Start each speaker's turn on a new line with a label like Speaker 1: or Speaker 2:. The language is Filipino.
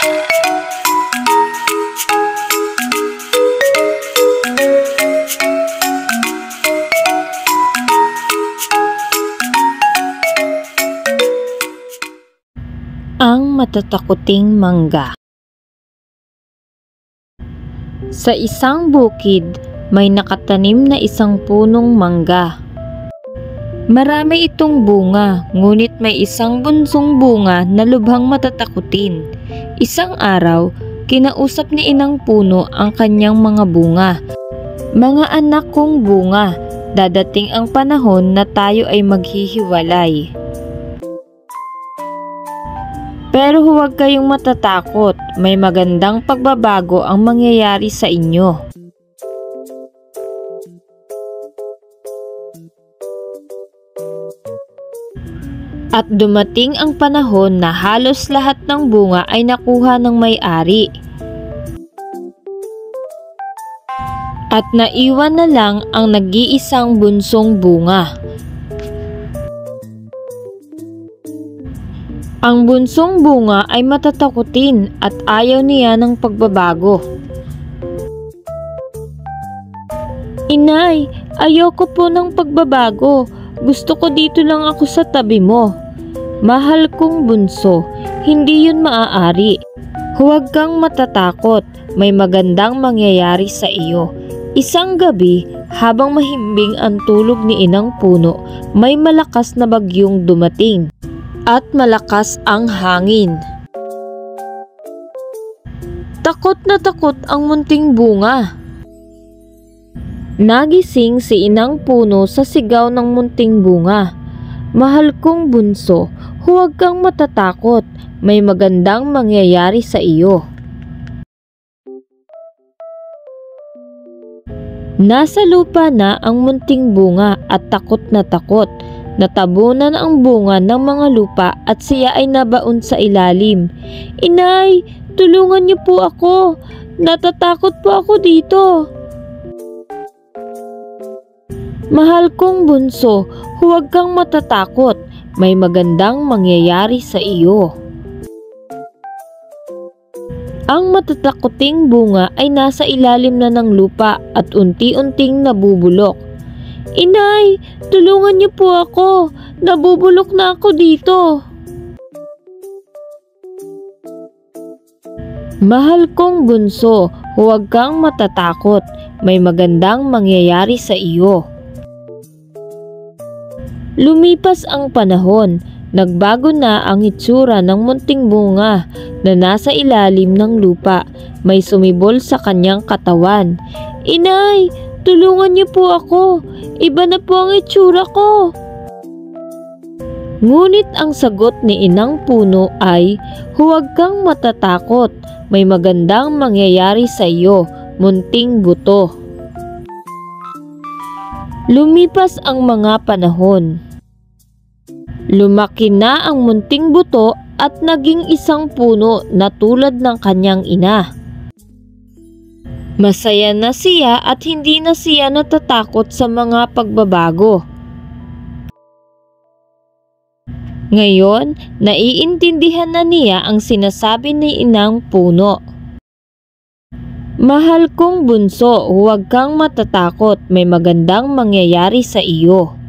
Speaker 1: Ang matatakuting mangga. Sa isang bukid, may nakatanim na isang punong mangga. Marami itong bunga, ngunit may isang bunsong bunga na lubhang matatakutin. Isang araw, kinausap ni inang puno ang kanyang mga bunga. Mga anak kong bunga, dadating ang panahon na tayo ay maghihiwalay. Pero huwag kayong matatakot, may magandang pagbabago ang mangyayari sa inyo. At dumating ang panahon na halos lahat ng bunga ay nakuha ng may-ari. At naiwan na lang ang nag-iisang bunsong bunga. Ang bunsong bunga ay matatakutin at ayaw niya ng pagbabago. Inay, ayoko po ng pagbabago. Gusto ko dito lang ako sa tabi mo. Mahal kong bunso, hindi yun maaari. Huwag kang matatakot, may magandang mangyayari sa iyo. Isang gabi, habang mahimbing ang tulog ni inang puno, may malakas na bagyong dumating. At malakas ang hangin. Takot na takot ang munting bunga. Nagising si inang puno sa sigaw ng munting bunga. Mahal kong bunso, huwag kang matatakot, may magandang mangyayari sa iyo. Nasa lupa na ang munting bunga at takot na takot. Natabunan ang bunga ng mga lupa at siya ay nabaon sa ilalim. Inay, tulungan niyo po ako. Natatakot po ako dito. Mahal kong bunso, huwag kang matatakot. May magandang mangyayari sa iyo. Ang matatakuting bunga ay nasa ilalim na ng lupa at unti-unting nabubulok. Inay, tulungan niyo po ako. Nabubulok na ako dito. Mahal kong bunso, huwag kang matatakot. May magandang mangyayari sa iyo. Lumipas ang panahon. Nagbago na ang itsura ng munting bunga na nasa ilalim ng lupa. May sumibol sa kanyang katawan. Inay, tulungan niyo po ako. Iba na po ang itsura ko. Ngunit ang sagot ni inang puno ay, huwag kang matatakot. May magandang mangyayari sa iyo, munting buto. Lumipas ang mga panahon. Lumaki na ang munting buto at naging isang puno na tulad ng kanyang ina. Masaya na siya at hindi na siya natatakot sa mga pagbabago. Ngayon, naiintindihan na niya ang sinasabi ni inang puno. Mahal kong bunso, huwag kang matatakot, may magandang mangyayari sa iyo.